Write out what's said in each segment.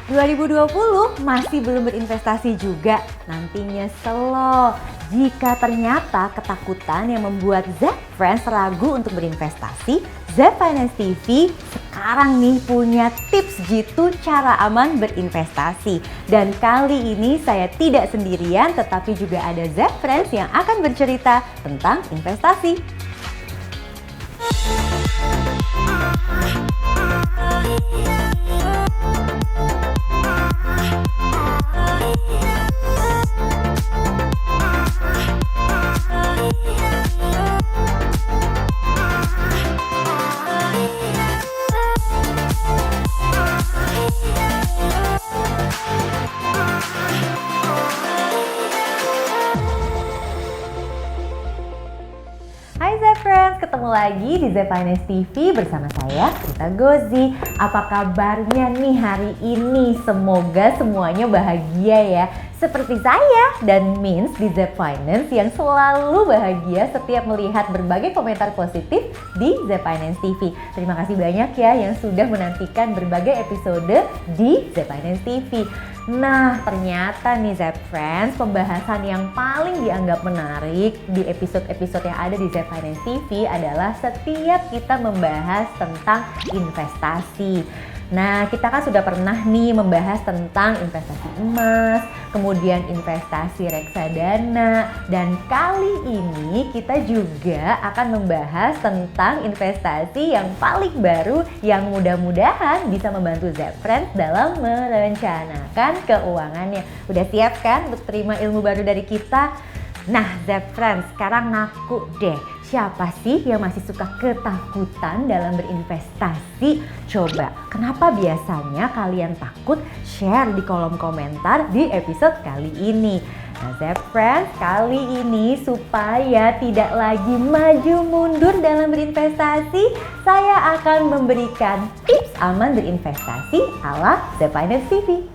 2020 masih belum berinvestasi juga? Nanti nyesel loh jika ternyata ketakutan yang membuat Zep Friends ragu untuk berinvestasi. Zep Finance TV sekarang nih punya tips jitu cara aman berinvestasi. Dan kali ini saya tidak sendirian, tetapi juga ada Zep Friends yang akan bercerita tentang investasi. Hai Zep Friends, ketemu lagi di Zep Finance TV bersama saya, Rita Gozi. Apa kabarnya nih hari ini? Semoga semuanya bahagia ya. Seperti saya dan Mins di Zep Finance yang selalu bahagia setiap melihat berbagai komentar positif di Zep Finance TV. Terima kasih banyak ya yang sudah menantikan berbagai episode di Zep Finance TV. Nah, ternyata nih Zep Friends, pembahasan yang paling dianggap menarik di episode-episode yang ada di Zep Finance TV adalah setiap kita membahas tentang investasi. Nah, kita kan sudah pernah nih membahas tentang investasi emas, kemudian investasi reksadana, dan kali ini kita juga akan membahas tentang investasi yang paling baru yang mudah-mudahan bisa membantu Zep Friends dalam merencanakan keuangannya. Udah siap kan untuk terima ilmu baru dari kita? Nah, Zep Friends, sekarang ngaku deh, siapa sih yang masih suka ketakutan dalam berinvestasi? Coba, kenapa biasanya kalian takut? Share di kolom komentar di episode kali ini. Nah, Zep Friends, kali ini supaya tidak lagi maju mundur dalam berinvestasi, saya akan memberikan tips aman berinvestasi ala Zep Finance TV.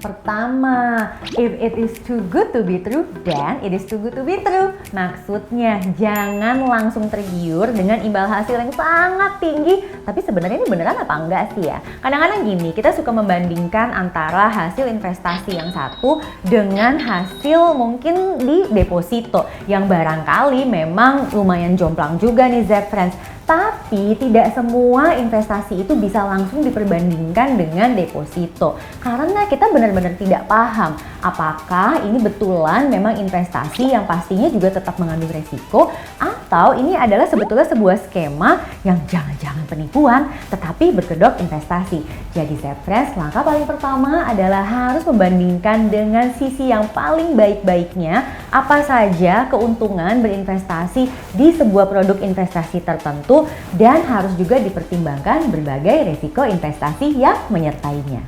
Pertama, if it is too good to be true, then it is too good to be true. Maksudnya, jangan langsung tergiur dengan imbal hasil yang sangat tinggi. Tapi sebenarnya ini beneran apa enggak sih ya? Kadang-kadang gini, kita suka membandingkan antara hasil investasi yang satu dengan hasil mungkin di deposito. Yang barangkali memang lumayan jomplang juga nih Zep Friends. Tapi tidak semua investasi itu bisa langsung diperbandingkan dengan deposito. Karena kita benar-benar tidak paham apakah ini betulan memang investasi yang pastinya juga tetap mengandung resiko, atau ini adalah sebetulnya sebuah skema yang jangan-jangan penipuan tetapi berkedok investasi. Jadi Zep Friends, langkah paling pertama adalah harus membandingkan dengan sisi yang paling baik-baiknya apa saja keuntungan berinvestasi di sebuah produk investasi tertentu, dan harus juga dipertimbangkan berbagai risiko investasi yang menyertainya.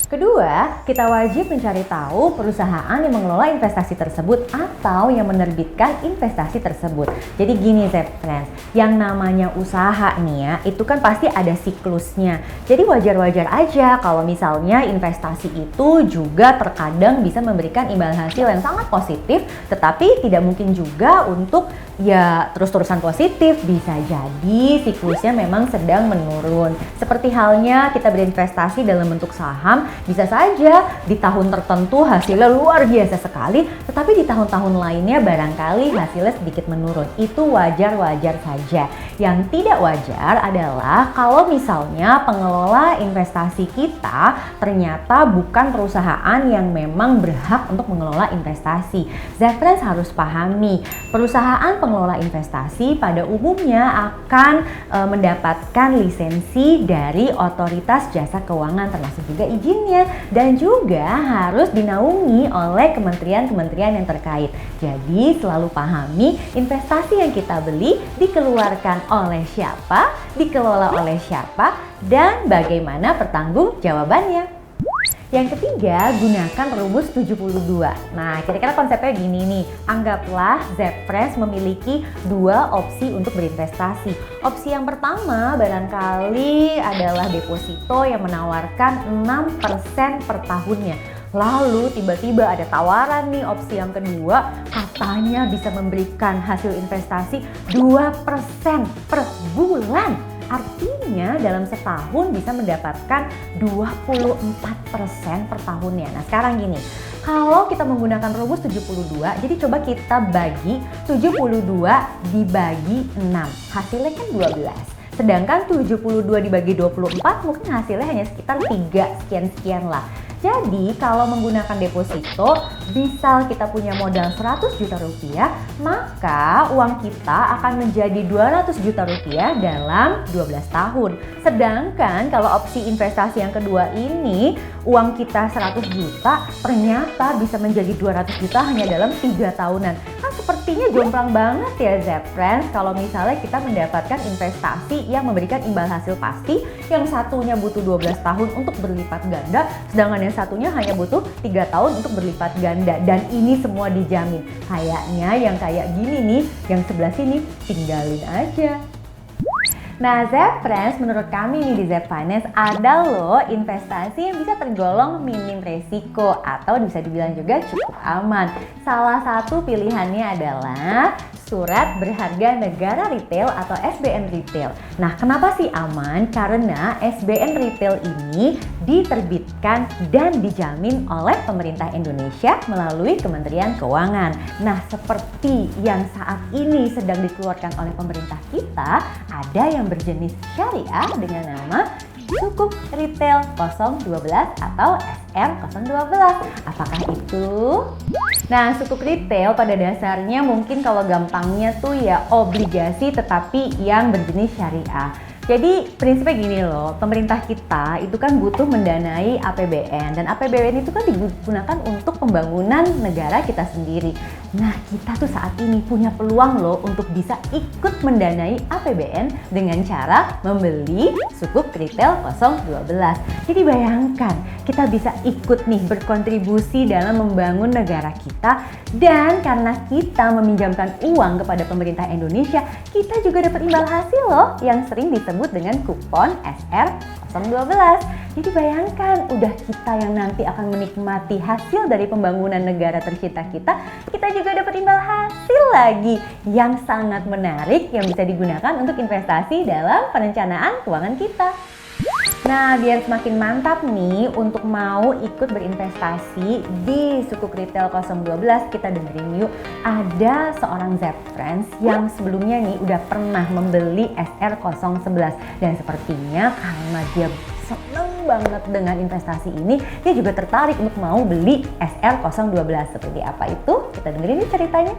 Kedua, kita wajib mencari tahu perusahaan yang mengelola investasi tersebut atau yang menerbitkan investasi tersebut. Jadi gini Zep Friends, yang namanya usaha nih ya, itu kan pasti ada siklusnya. Jadi wajar-wajar aja kalau misalnya investasi itu juga terkadang bisa memberikan imbal hasil yang sangat positif, tetapi tidak mungkin juga untuk ya terus-terusan positif. Bisa jadi siklusnya memang sedang menurun. Seperti halnya kita berinvestasi dalam bentuk saham, bisa saja di tahun tertentu hasilnya luar biasa sekali, tetapi di tahun-tahun lainnya barangkali hasilnya sedikit menurun. Itu wajar-wajar saja. Yang tidak wajar adalah kalau misalnya pengelola investasi kita ternyata bukan perusahaan yang memang berhak untuk mengelola investasi. Zep Friends harus pahami, perusahaan pengelola investasi pada umumnya akan mendapatkan lisensi dari otoritas jasa keuangan, termasuk juga izinnya, dan juga harus dinaungi oleh kementerian-kementerian yang terkait. Jadi selalu pahami investasi yang kita beli dikeluarkan oleh siapa, dikelola oleh siapa, dan bagaimana pertanggungjawabannya. Yang ketiga, gunakan rumus 72. Nah, kira-kira konsepnya gini nih. Anggaplah Zep Friends memiliki dua opsi untuk berinvestasi. Opsi yang pertama barangkali adalah deposito yang menawarkan 6% per tahunnya. Lalu tiba-tiba ada tawaran nih opsi yang kedua, katanya bisa memberikan hasil investasi 2% per bulan. Artinya dalam setahun bisa mendapatkan 24% per tahunnya. Nah sekarang gini, kalau kita menggunakan rumus 72, jadi coba kita bagi 72 dibagi 6, hasilnya kan 12. Sedangkan 72 dibagi 24 mungkin hasilnya hanya sekitar 3 sekian-sekian lah. Jadi kalau menggunakan deposito, misal kita punya modal 100 juta rupiah, maka uang kita akan menjadi 200 juta rupiah dalam 12 tahun. Sedangkan kalau opsi investasi yang kedua ini, uang kita 100 juta ternyata bisa menjadi 200 juta hanya dalam 3 tahunan. Kan sepertinya jomplang banget ya Zepfriends kalau misalnya kita mendapatkan investasi yang memberikan imbal hasil pasti, yang satunya butuh 12 tahun untuk berlipat ganda, sedangkan yang satunya hanya butuh 3 tahun untuk berlipat ganda, dan ini semua dijamin. Kayaknya yang kayak gini nih, yang sebelah sini tinggalin aja. Nah Zepfriends, menurut kami nih di Zep Finance ada loh investasi yang bisa tergolong minim resiko atau bisa dibilang juga cukup aman. Salah satu pilihannya adalah surat berharga negara retail atau SBN retail. Nah, kenapa sih aman? Karena SBN retail ini diterbitkan dan dijamin oleh pemerintah Indonesia melalui Kementerian Keuangan. Nah, seperti yang saat ini sedang dikeluarkan oleh pemerintah kita, ada yang berjenis syariah dengan nama Sukuk Retail 012 atau SR012. Apakah itu? Nah, sukuk retail pada dasarnya mungkin kalau gampangnya tuh ya obligasi tetapi yang berjenis syariah. Jadi prinsipnya gini loh, pemerintah kita itu kan butuh mendanai APBN, dan APBN itu kan digunakan untuk pembangunan negara kita sendiri. Nah, kita tuh saat ini punya peluang loh untuk bisa ikut mendanai APBN dengan cara membeli sukuk retail 012. Jadi bayangkan, kita bisa ikut nih berkontribusi dalam membangun negara kita, dan karena kita meminjamkan uang kepada pemerintah Indonesia, kita juga dapat imbal hasil loh yang sering disebut dengan kupon SR012. Jadi bayangkan, udah kita yang nanti akan menikmati hasil dari pembangunan negara tercinta kita juga dapat imbal hasil lagi yang sangat menarik yang bisa digunakan untuk investasi dalam perencanaan keuangan kita. Nah, biar semakin mantap nih untuk mau ikut berinvestasi di sukuk retail 012, kita dengerin yuk. Ada seorang Zepfriends yang sebelumnya nih udah pernah membeli SR011, dan sepertinya karena dia seneng banget dengan investasi ini, dia juga tertarik untuk mau beli SR012. Seperti apa itu? Kita dengerin nih ceritanya.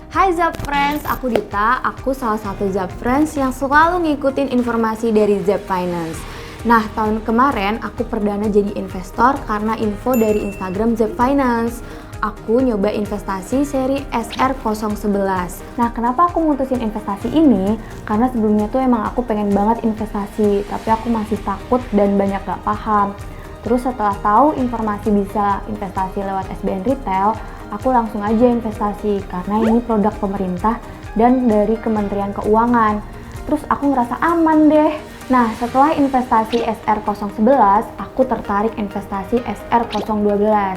Hai Zepfriends, aku Dita. Aku salah satu Zepfriends yang selalu ngikutin informasi dari Zep Finance. Nah, tahun kemarin aku perdana jadi investor karena info dari Instagram Zep Finance. Aku nyoba investasi seri SR011. Nah, kenapa aku mutusin investasi ini? Karena sebelumnya tuh emang aku pengen banget investasi, tapi aku masih takut dan banyak gak paham. Terus setelah tahu informasi bisa investasi lewat SBN Retail, aku langsung aja investasi karena ini produk pemerintah dan dari Kementerian Keuangan. Terus aku ngerasa aman deh. Nah, setelah investasi SR011, aku tertarik investasi SR012.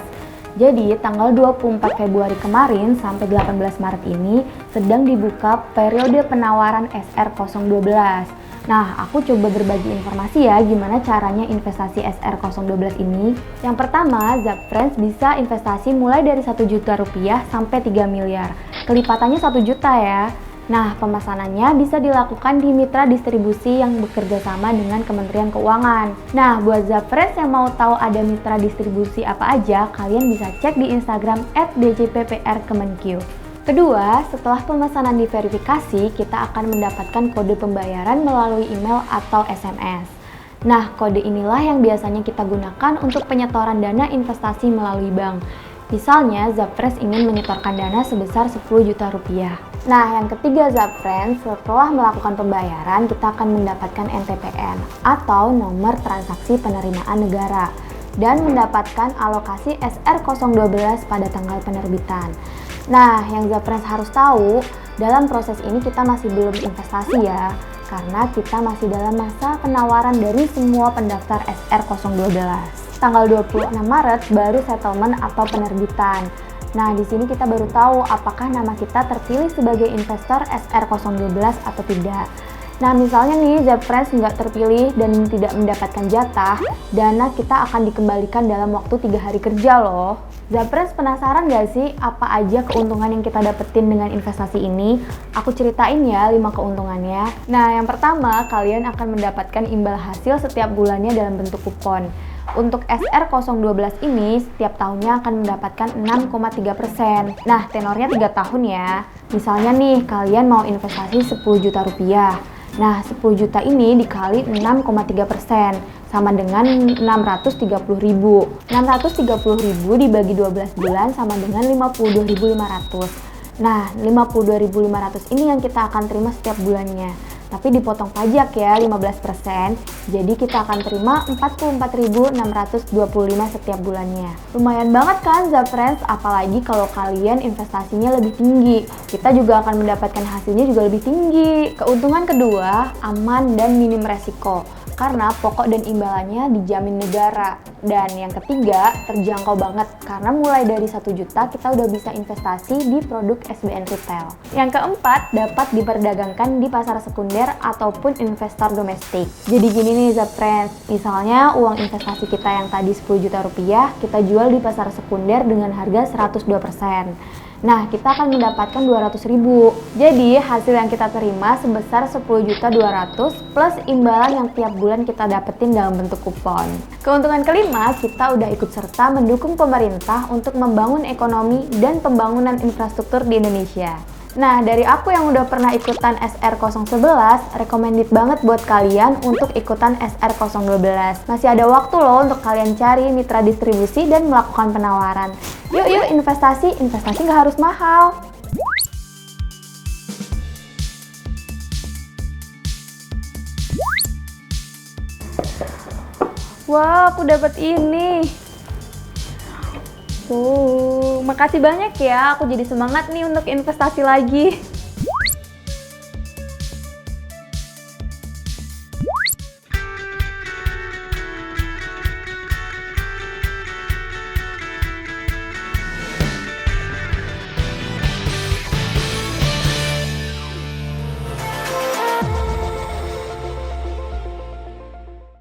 Jadi, tanggal 24 Februari kemarin sampai 18 Maret ini sedang dibuka periode penawaran SR012. Nah, aku coba berbagi informasi ya gimana caranya investasi SR012 ini. Yang pertama, Zepfriends bisa investasi mulai dari 1 juta rupiah sampai 3 miliar. Kelipatannya 1 juta ya. Nah, pemesanannya bisa dilakukan di mitra distribusi yang bekerja sama dengan Kementerian Keuangan. Nah, buat Zepfriends yang mau tahu ada mitra distribusi apa aja, kalian bisa cek di Instagram @djpprkemenq. Kedua, setelah pemesanan diverifikasi, kita akan mendapatkan kode pembayaran melalui email atau SMS. Nah, kode inilah yang biasanya kita gunakan untuk penyetoran dana investasi melalui bank. Misalnya, Zepfriends ingin menyetorkan dana sebesar 10 juta rupiah. Nah, yang ketiga Zepfriends, setelah melakukan pembayaran, kita akan mendapatkan NTPN atau nomor transaksi penerimaan negara dan mendapatkan alokasi SR012 pada tanggal penerbitan. Nah, yang Zepfriends harus tahu, dalam proses ini kita masih belum investasi ya, karena kita masih dalam masa penawaran dari semua pendaftar SR012. Tanggal 26 Maret baru settlement atau penerbitan. Nah, di sini kita baru tahu apakah nama kita terpilih sebagai investor SR012 atau tidak. Nah, misalnya nih Zapfriends nggak terpilih dan tidak mendapatkan jatah, dana kita akan dikembalikan dalam waktu 3 hari kerja loh. Zapfriends penasaran nggak sih apa aja keuntungan yang kita dapetin dengan investasi ini? Aku ceritain ya 5 keuntungannya. Nah, yang pertama, kalian akan mendapatkan imbal hasil setiap bulannya dalam bentuk kupon. Untuk SR012 ini setiap tahunnya akan mendapatkan 6,3%. Nah, tenornya 3 tahun ya. Misalnya nih, kalian mau investasi 10 juta rupiah. Nah, 10 juta ini dikali 6,3% sama dengan 630.000. 630.000 dibagi 12 bulan sama dengan 52.500. Nah, 52.500 ini yang kita akan terima setiap bulannya. Tapi dipotong pajak ya 15%, jadi kita akan terima 44.625 setiap bulannya. Lumayan banget kan Zapfriends, apalagi kalau kalian investasinya lebih tinggi. Kita juga akan mendapatkan hasilnya juga lebih tinggi. Keuntungan kedua, aman dan minim resiko. Karena pokok dan imbalannya dijamin negara. Dan yang ketiga, terjangkau banget karena mulai dari 1 juta kita udah bisa investasi di produk SBN Retail. Yang keempat, dapat diperdagangkan di pasar sekunder ataupun investor domestik. Jadi gini nih Zapfriends, misalnya uang investasi kita yang tadi 10 juta rupiah, kita jual di pasar sekunder dengan harga 102%. Nah, kita akan mendapatkan 200.000. Jadi, hasil yang kita terima sebesar 10.200.000 plus imbalan yang tiap bulan kita dapetin dalam bentuk kupon. Keuntungan kelima, kita udah ikut serta mendukung pemerintah untuk membangun ekonomi dan pembangunan infrastruktur di Indonesia. Nah, dari aku yang udah pernah ikutan SR011, recommended banget buat kalian untuk ikutan SR012. Masih ada waktu loh untuk kalian cari mitra distribusi dan melakukan penawaran. Yuk investasi nggak harus mahal. Wah, aku dapat ini. Makasih banyak ya, aku jadi semangat nih untuk investasi lagi.